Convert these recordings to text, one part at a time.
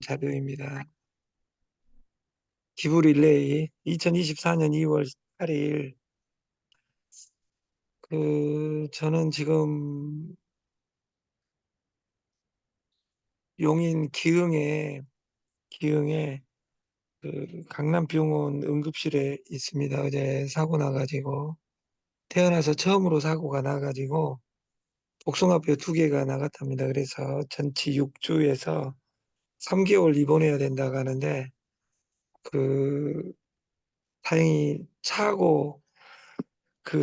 자료입니다. 기부 릴레이 2024년 2월 8일 저는 지금 용인 기흥에 강남병원 응급실에 있습니다. 어제 사고 나가지고 태어나서 처음으로 사고가 나가지고 복숭아뼈 2개가 나갔답니다. 그래서 전치 6주에서 3개월 입원해야 된다고 하는데 그 다행히 차고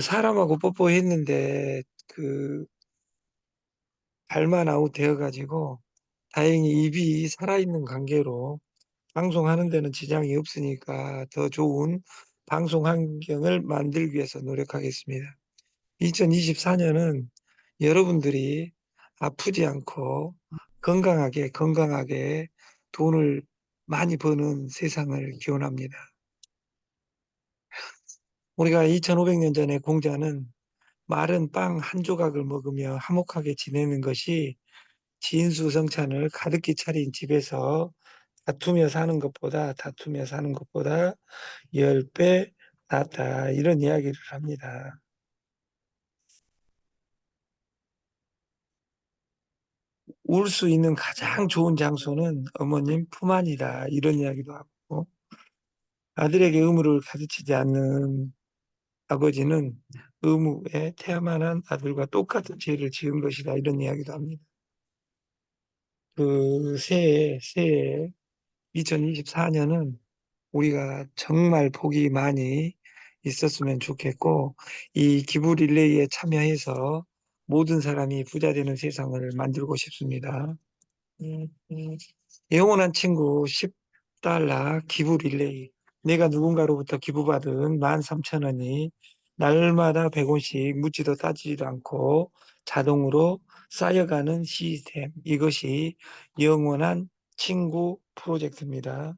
사람하고 뽀뽀했는데 발만 아웃되어가지고 다행히 입이 살아있는 관계로 방송하는 데는 지장이 없으니까 더 좋은 방송 환경을 만들기 위해서 노력하겠습니다. 2024년은 여러분들이 아프지 않고 건강하게 돈을 많이 버는 세상을 기원합니다. 우리가 2500년 전에 공자는 마른 빵 한 조각을 먹으며 화목하게 지내는 것이 진수성찬을 가득히 차린 집에서 다투며 사는 것보다 10배 낫다. 이런 이야기를 합니다. 울 수 있는 가장 좋은 장소는 어머님 품 안이다. 이런 이야기도 하고 아들에게 의무를 가르치지 않는 아버지는 의무에 태야만한 아들과 똑같은 죄를 지은 것이다. 이런 이야기도 합니다. 새해 2024년은 우리가 정말 복이 많이 있었으면 좋겠고, 이 기부 릴레이에 참여해서 모든 사람이 부자 되는 세상을 만들고 싶습니다. 음, 음. 영원한 친구 10달러 기부 릴레이. 내가 누군가로부터 기부받은 13,000원이 날마다 100원씩 묻지도 따지지도 않고 자동으로 쌓여가는 시스템. 이것이 영원한 친구 프로젝트입니다.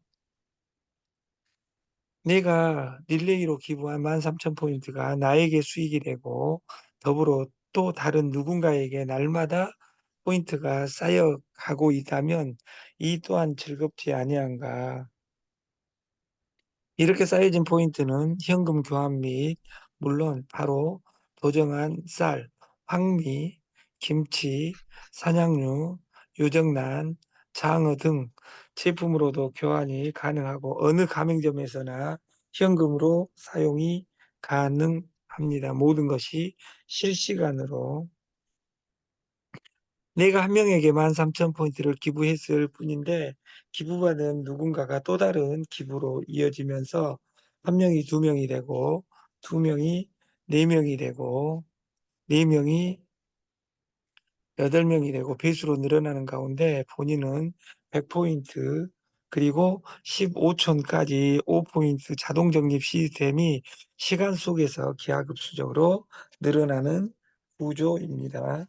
내가 릴레이로 기부한 13,000포인트가 나에게 수익이 되고 더불어 또 다른 누군가에게 날마다 포인트가 쌓여가고 있다면 이 또한 즐겁지 아니한가. 이렇게 쌓여진 포인트는 현금 교환 및 물론 바로 도정한 쌀, 황미, 김치, 산양류, 요정란, 장어 등 제품으로도 교환이 가능하고 어느 가맹점에서나 현금으로 사용이 가능합니다. 모든 것이 실시간으로. 내가 한 명에게 13,000포인트를 기부했을 뿐인데 기부받은 누군가가 또 다른 기부로 이어지면서 한 명이 두 명이 되고 두 명이 네 명이 되고 네 명이 8명이 되고 배수로 늘어나는 가운데 본인은 100포인트 그리고 15촌까지 5포인트 자동 적립 시스템이 시간 속에서 기하급수적으로 늘어나는 구조입니다.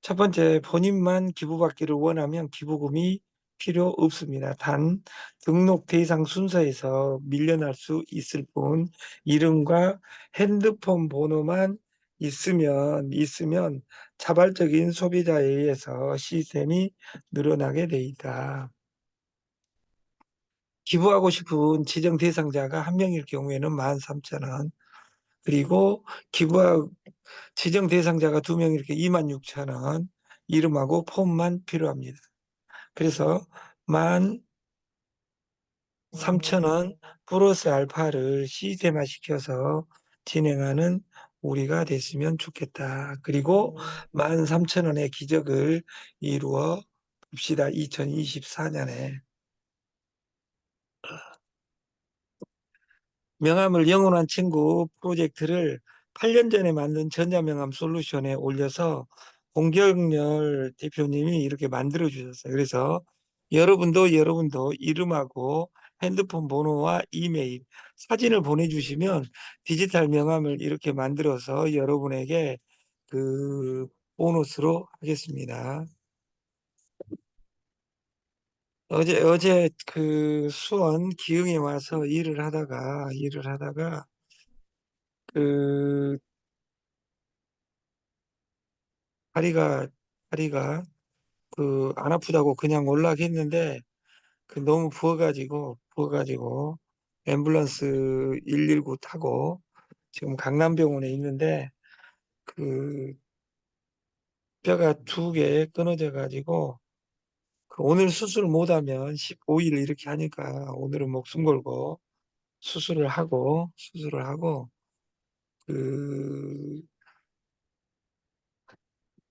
첫 번째, 본인만 기부받기를 원하면 기부금이 필요 없습니다. 단 등록 대상 순서에서 밀려날 수 있을 뿐 이름과 핸드폰 번호만 있으면 자발적인 소비자에 의해서 시스템이 늘어나게 돼 있다. 기부하고 싶은 지정 대상자가 한 명일 경우에는 13,000원, 그리고 기부 지정 대상자가 두 명일 경우 26,000원, 이름하고 폼만 필요합니다. 그래서 13,000원 플러스 알파를 시스템화 시켜서 진행하는 우리가 됐으면 좋겠다. 그리고 13,000원의 기적을 이루어 봅시다. 2024년에. 명함을 영원한 친구 프로젝트를 8년 전에 만든 전자명함 솔루션에 올려서 공경열 대표님이 이렇게 만들어 주셨어요. 그래서 여러분도 이름하고 핸드폰 번호와 이메일, 사진을 보내주시면 디지털 명함을 이렇게 만들어서 여러분에게 그 보너스로 하겠습니다. 어제 수원 기흥에 와서 일을 하다가 그 다리가 다리가 안 아프다고 그냥 올라갔는데 너무 부어가지고 앰뷸런스 119 타고 지금 강남병원에 있는데 그 뼈가 2개 끊어져 가지고 오늘 수술 못하면 15일 이렇게 하니까 오늘은 목숨 걸고 수술을 하고 그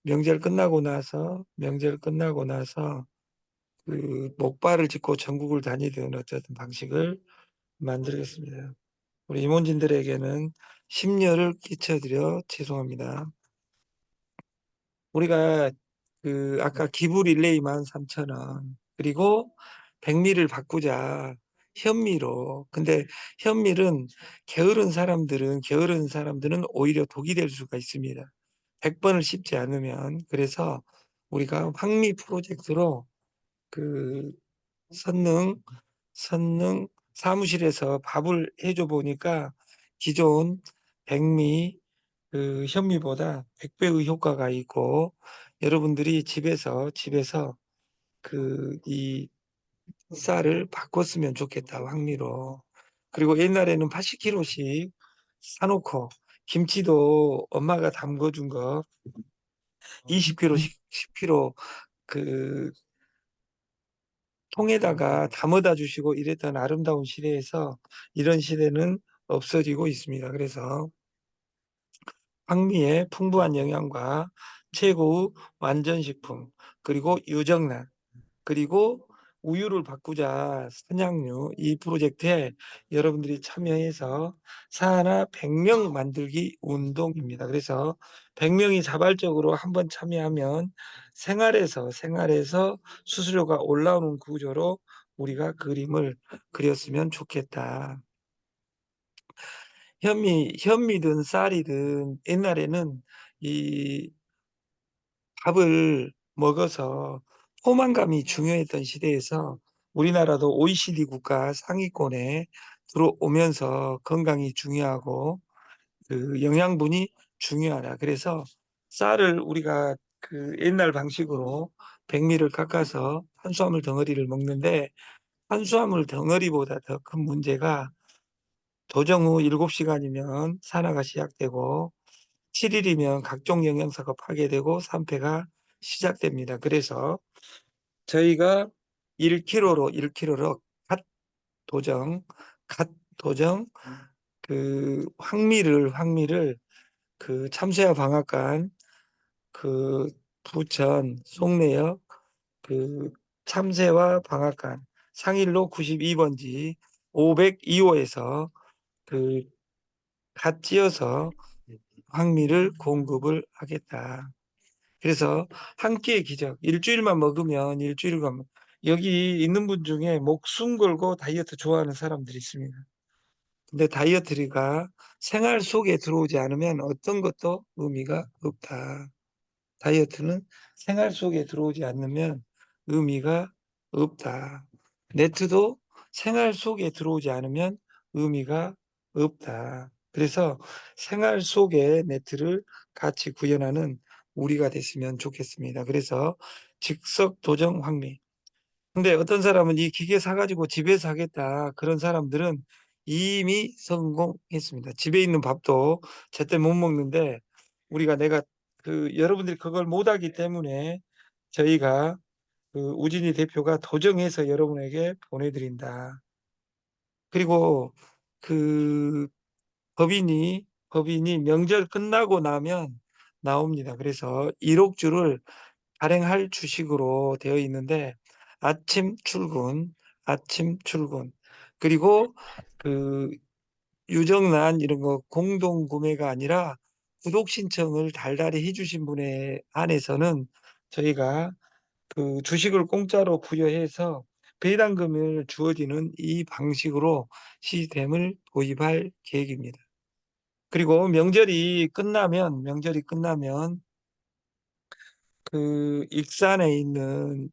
명절 끝나고 나서 목발을 짚고 전국을 다니던 어쨌든 방식을 만들겠습니다. 우리 임원진들에게는 심려를 끼쳐드려 죄송합니다. 우리가 아까 기부 릴레이 13,000원 그리고 백미를 바꾸자 현미로. 근데 현미는 게으른 사람들은 오히려 독이 될 수가 있습니다. 100번을 씹지 않으면. 그래서 우리가 황미 프로젝트로 그 선능 사무실에서 밥을 해줘 보니까 기존 백미 현미보다 100배의 효과가 있고 여러분들이 집에서 이 쌀을 바꿨으면 좋겠다 황미로. 그리고 옛날에는 80kg씩 사놓고 김치도 엄마가 담궈준 거 20kg씩 10kg 그 통에다가 담아다 주시고 이랬던 아름다운 시대에서 이런 시대는 없어지고 있습니다. 그래서 황미의 풍부한 영양과 최고의 완전식품 그리고 유정란 그리고 우유를 바꾸자 선양류 이 프로젝트에 여러분들이 참여해서 사하나 100명 만들기 운동입니다. 그래서 100명이 자발적으로 한번 참여하면 생활에서 수수료가 올라오는 구조로 우리가 그림을 그렸으면 좋겠다. 현미든 쌀이든 옛날에는 이 밥을 먹어서 포만감이 중요했던 시대에서 우리나라도 OECD 국가 상위권에 들어오면서 건강이 중요하고 영양분이 중요하다. 그래서 쌀을 우리가 옛날 방식으로 백미를 깎아서 탄수화물 덩어리를 먹는데 탄수화물 덩어리보다 더 큰 문제가 도정 후 7시간이면 산화가 시작되고 7일이면 각종 영양소가 파괴되고 산패가 시작됩니다. 그래서 저희가 1kg로 도정, 갓 도정 황미를 참새와 방앗간 부천 송내역 참새와 방앗간 상일로 92번지 502호에서 갓 찧어서 황미를 공급을 하겠다. 그래서 한 끼의 기적 일주일만 먹으면 여기 있는 분 중에 목숨 걸고 다이어트 좋아하는 사람들이 있습니다. 근데 다이어트가 생활 속에 들어오지 않으면 어떤 것도 의미가 없다. 다이어트는 생활 속에 들어오지 않으면 의미가 없다. 네트도 생활 속에 들어오지 않으면 의미가 없다. 그래서 생활 속에 네트를 같이 구현하는 우리가 됐으면 좋겠습니다. 그래서 즉석 도정 황미. 근데 어떤 사람은 이 기계 사가지고 집에서 하겠다. 그런 사람들은 이미 성공했습니다. 집에 있는 밥도 제때 못 먹는데 내가 여러분들이 그걸 못하기 때문에 저희가 우진희 대표가 도정해서 여러분에게 보내드린다. 그리고 그 법인이 명절 끝나고 나면 나옵니다. 그래서 1억주를 발행할 주식으로 되어 있는데 아침 출근 그리고 그 유정란 이런 거 공동 구매가 아니라 구독 신청을 달달이 해주신 분에 한해서는 저희가 주식을 공짜로 부여해서 배당금을 주어지는 이 방식으로 시스템을 도입할 계획입니다. 그리고 명절이 끝나면 익산에 있는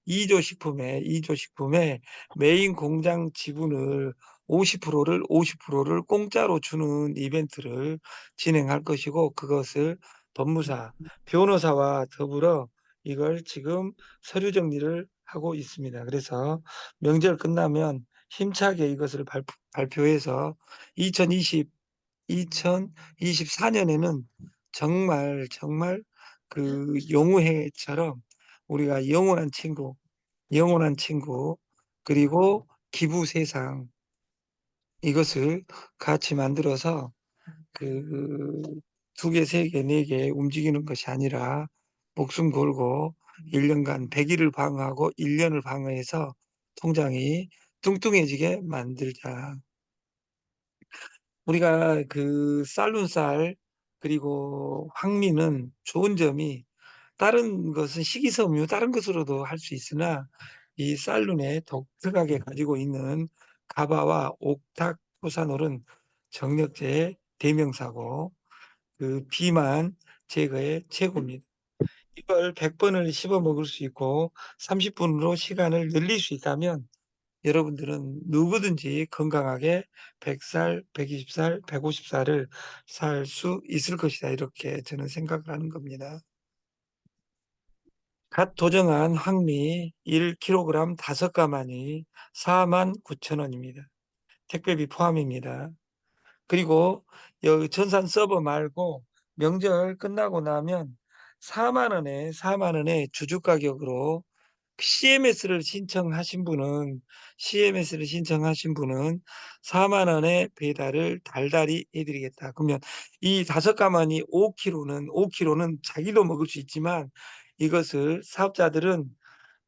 이조 식품에 메인 공장 지분을 50%를 공짜로 주는 이벤트를 진행할 것이고 그것을 법무사, 변호사와 더불어 이걸 지금 서류 정리를 하고 있습니다. 그래서 명절 끝나면 힘차게 이것을 발표해서 2024년에는 정말 그 용우회처럼 우리가 영원한 친구, 그리고 기부 세상, 이것을 같이 만들어서 그 두 개, 세 개, 네 개 움직이는 것이 아니라 목숨 걸고 1년간 100일을 방어하고 1년을 방어해서 통장이 뚱뚱해지게 만들자. 우리가 그 쌀눈쌀 그리고 황미는 좋은 점이, 다른 것은 식이섬유 다른 것으로도 할 수 있으나 이 쌀눈에 독특하게 가지고 있는 가바와 옥탁 토산홀은 정력제의 대명사고 그 비만 제거의 최고입니다. 이걸 100번을 씹어 먹을 수 있고 30분으로 시간을 늘릴 수 있다면 여러분들은 누구든지 건강하게 100살, 120살, 150살을 살 수 있을 것이다. 이렇게 저는 생각을 하는 겁니다. 갓 도정한 황미 1kg 5가마니 49,000원입니다. 택배비 포함입니다. 그리고 여기 전산 서버 말고 명절 끝나고 나면 4만 원에 주주 가격으로 CMS를 신청하신 분은 4만 원의 배달을 달달이 해드리겠다. 그러면 이 5가마니 5kg는 자기도 먹을 수 있지만 이것을 사업자들은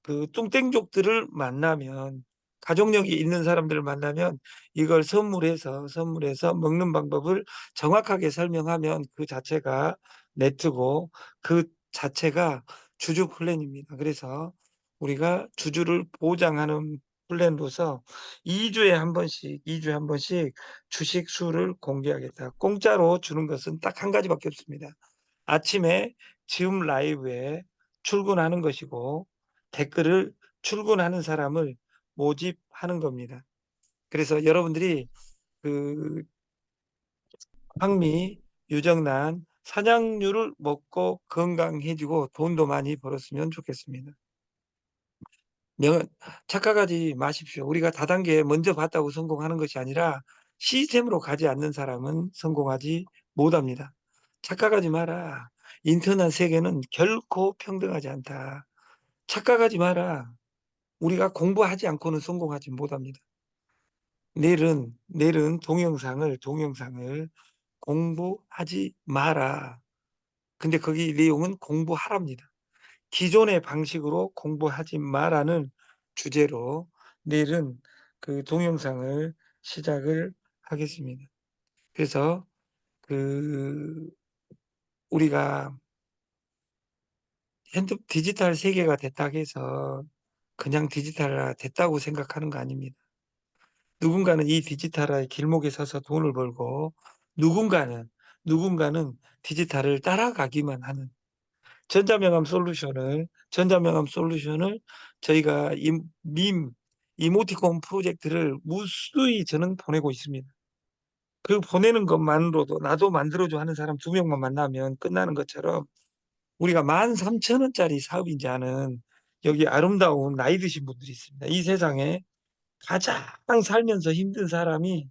그 뚱땡족들을 만나면, 가족력이 있는 사람들을 만나면 이걸 선물해서 먹는 방법을 정확하게 설명하면 그 자체가 네트고 그 자체가 주주 플랜입니다. 그래서 우리가 주주를 보장하는 플랜으로서 2주에 한 번씩 주식 수를 공개하겠다. 공짜로 주는 것은 딱 한 가지밖에 없습니다. 아침에 지금 라이브에 출근하는 것이고 댓글을 출근하는 사람을 모집하는 겁니다. 그래서 여러분들이 그 황미, 유정란, 사냥류를 먹고 건강해지고 돈도 많이 벌었으면 좋겠습니다. 명, 착각하지 마십시오. 우리가 다단계 먼저 봤다고 성공하는 것이 아니라 시스템으로 가지 않는 사람은 성공하지 못합니다. 착각하지 마라. 인터넷 세계는 결코 평등하지 않다. 착각하지 마라. 우리가 공부하지 않고는 성공하지 못합니다. 내일은 동영상을 공부하지 마라. 근데 거기 내용은 공부하랍니다. 기존의 방식으로 공부하지 마라는 주제로 내일은 그 동영상을 시작을 하겠습니다. 그래서 그 우리가 디지털 세계가 됐다고 해서 그냥 디지털화 됐다고 생각하는 거 아닙니다. 누군가는 이 디지털화의 길목에 서서 돈을 벌고 누군가는 디지털을 따라가기만 하는 전자명함 솔루션을 저희가 이모티콘 프로젝트를 무수히 저는 보내고 있습니다. 그 보내는 것만으로도 나도 만들어줘 하는 사람 2명만 만나면 끝나는 것처럼 우리가 13,000원짜리 사업인지 아는 여기 아름다운 나이 드신 분들이 있습니다. 이 세상에 가장 살면서 힘든 사람이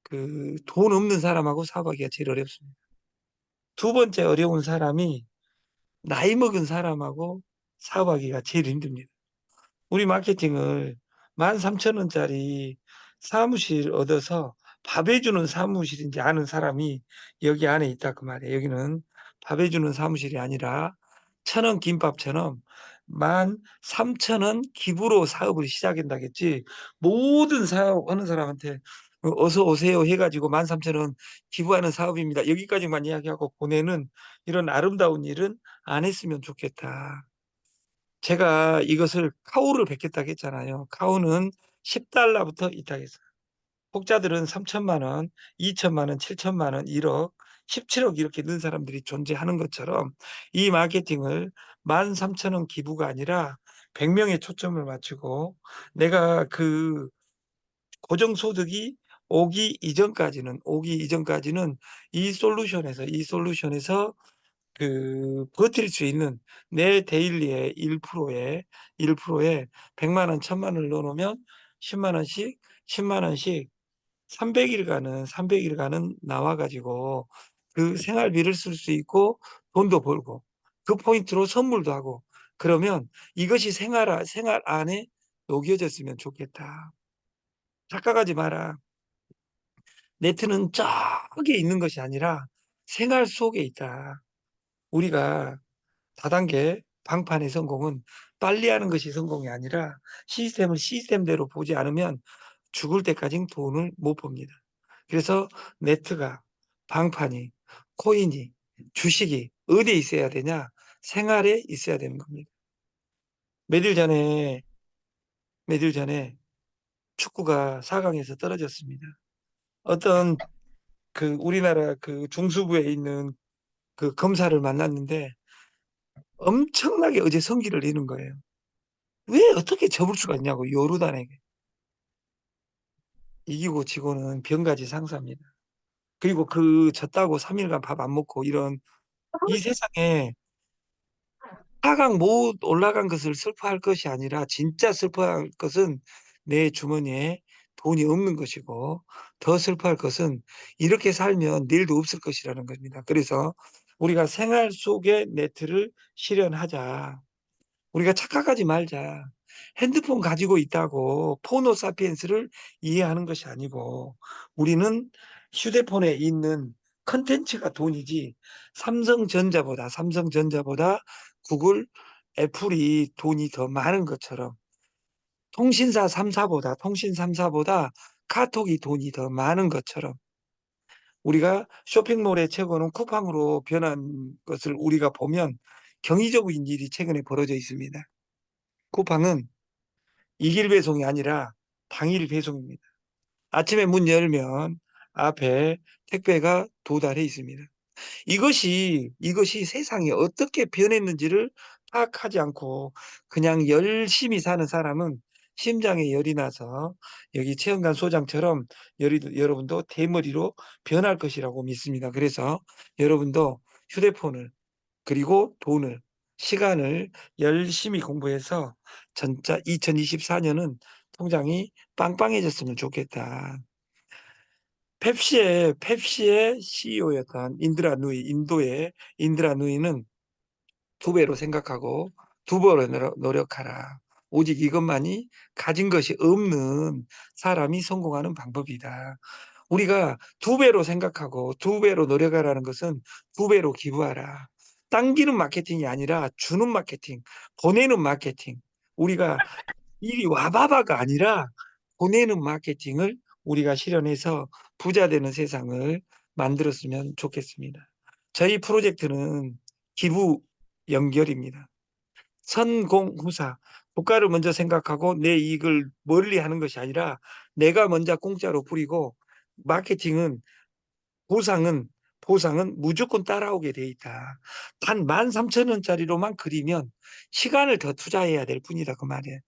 그 돈 없는 사람하고 사업하기가 제일 어렵습니다. 두 번째 어려운 사람이 나이 먹은 사람하고 사업하기가 제일 힘듭니다. 우리 마케팅을 13,000원짜리 사무실 얻어서 밥 해주는 사무실인지 아는 사람이 여기 안에 있다 그 말이에요. 여기는 밥 해주는 사무실이 아니라 1,000원 김밥처럼 13,000원 기부로 사업을 시작한다겠지. 모든 사업하는 사람한테 어서 오세요 해가지고 13,000원 기부하는 사업입니다. 여기까지만 이야기하고 보내는 이런 아름다운 일은 안 했으면 좋겠다. 제가 이것을 카우를 뵙겠다고 했잖아요. 카우는 10달러부터 있다고 했어요. 혹자들은 3천만 원, 2천만 원, 7천만 원, 1억, 17억 이렇게 넣은 사람들이 존재하는 것처럼 이 마케팅을 13,000원 기부가 아니라 100명에 초점을 맞추고 내가 그 고정소득이 오기 이전까지는 이 솔루션에서 버틸 수 있는 내 데일리의 1%에 100만 원, 1000만 원을 넣어놓으면 10만 원씩, 10만 원씩 300일간은 나와가지고 그 생활비를 쓸 수 있고 돈도 벌고 그 포인트로 선물도 하고 그러면 이것이 생활 안에 녹여졌으면 좋겠다. 착각하지 마라. 네트는 저기에 있는 것이 아니라 생활 속에 있다. 우리가 다단계 방판의 성공은 빨리 하는 것이 성공이 아니라 시스템을 시스템대로 보지 않으면 죽을 때까지 돈을 못 법니다. 그래서 네트가, 방판이, 코인이, 주식이 어디에 있어야 되냐? 생활에 있어야 되는 겁니다. 며칠 전에, 며칠 전에 축구가 4강에서 떨어졌습니다. 어떤 우리나라 중수부에 있는 그 검사를 만났는데 엄청나게 어제 성기를 내는 거예요. 왜 어떻게 접을 수가 있냐고 요르단에게. 이기고 지고는 병가지 상사입니다. 그리고 졌다고 3일간 밥 안 먹고 이런 이 세상에 4강 못 올라간 것을 슬퍼할 것이 아니라 진짜 슬퍼할 것은 내 주머니에 돈이 없는 것이고 더 슬퍼할 것은 이렇게 살면 내일도 없을 것이라는 겁니다. 그래서 우리가 생활 속의 네트를 실현하자. 우리가 착각하지 말자. 핸드폰 가지고 있다고 포노사피엔스를 이해하는 것이 아니고 우리는 휴대폰에 있는 컨텐츠가 돈이지 삼성전자보다 구글, 애플이 돈이 더 많은 것처럼 통신 3사보다 카톡이 돈이 더 많은 것처럼 우리가 쇼핑몰의 최고는 쿠팡으로 변한 것을 우리가 보면 경이적인 일이 최근에 벌어져 있습니다. 쿠팡은 이길 배송이 아니라 당일 배송입니다. 아침에 문 열면 앞에 택배가 도달해 있습니다. 이것이 세상이 어떻게 변했는지를 파악하지 않고 그냥 열심히 사는 사람은 심장에 열이 나서 여기 체험관 소장처럼 여러분도 대머리로 변할 것이라고 믿습니다. 그래서 여러분도 휴대폰을 그리고 돈을 시간을 열심히 공부해서 진짜 2024년은 통장이 빵빵해졌으면 좋겠다. 펩시의 CEO였던 인도의 인드라 누이는 두 배로 생각하고 두 배로 노력하라. 오직 이것만이 가진 것이 없는 사람이 성공하는 방법이다. 우리가 두 배로 생각하고 두 배로 노력하라는 것은 두 배로 기부하라. 당기는 마케팅이 아니라 주는 마케팅, 보내는 마케팅. 우리가 일이 와바바가 아니라 보내는 마케팅을 우리가 실현해서 부자 되는 세상을 만들었으면 좋겠습니다. 저희 프로젝트는 기부 연결입니다. 선공후사. 국가를 먼저 생각하고 내 이익을 멀리 하는 것이 아니라 내가 먼저 공짜로 뿌리고 마케팅은 보상은 무조건 따라오게 돼 있다. 단 13,000원짜리로만 그리면 시간을 더 투자해야 될 뿐이다 그 말이에요.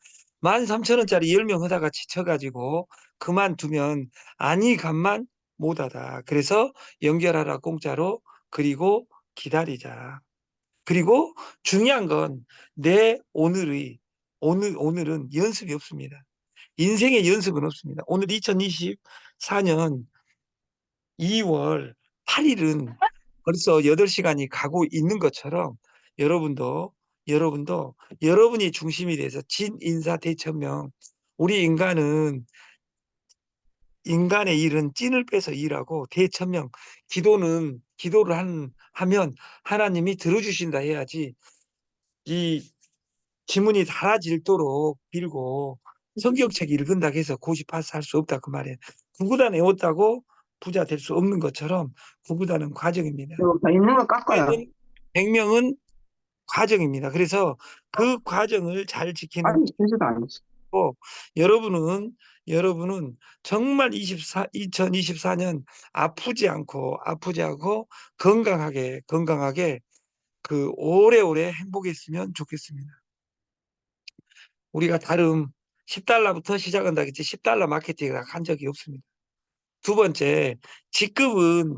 13,000원짜리 10명 하다가 지쳐가지고 그만두면 아니 간만 못하다. 그래서 연결하라 공짜로 그리고 기다리자. 그리고 중요한 건 내 오늘은 연습이 없습니다. 인생의 연습은 없습니다. 오늘 2024년 2월 8일은 벌써 8시간이 가고 있는 것처럼 여러분도 여러분이 중심이 돼서 진인사 대천명 우리 인간의 일은 찐을 빼서 일하고 대천명 기도를 하면 하나님이 들어주신다 해야지 이 지문이 닳아질도록 빌고 성경책 읽은다 해서 고시파스 할 수 없다 그 말이에요. 구구단 외웠다고 부자 될 수 없는 것처럼 구구단은 과정입니다. 이거 다 있는 거 깎아요. 100명은 과정입니다. 그래서 그 과정을 잘 지키는 아직 되지도 않았어. 거 여러분은 정말 2024년 아프지 않고 건강하게 오래오래 행복했으면 좋겠습니다. 우리가 다른 10달러부터 시작한다 했지 10달러 마케팅을 한 적이 없습니다. 두 번째, 직급은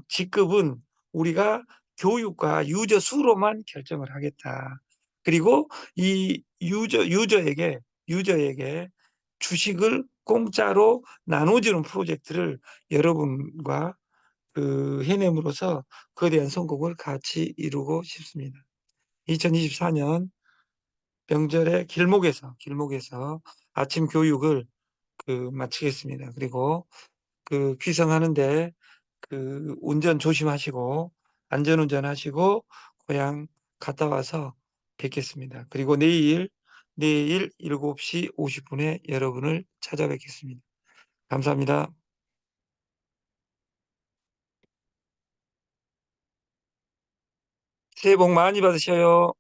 우리가 교육과 유저 수로만 결정을 하겠다. 그리고 이 유저에게 주식을 공짜로 나눠주는 프로젝트를 여러분과 해냄으로써 거대한 성공을 같이 이루고 싶습니다. 2024년 명절에 길목에서 아침 교육을 마치겠습니다. 그리고 귀성하는데 운전 조심하시고 안전운전 하시고 고향 갔다 와서 뵙겠습니다. 그리고 내일 7시 50분에 여러분을 찾아뵙겠습니다. 감사합니다. 새해 복 많이 받으셔요.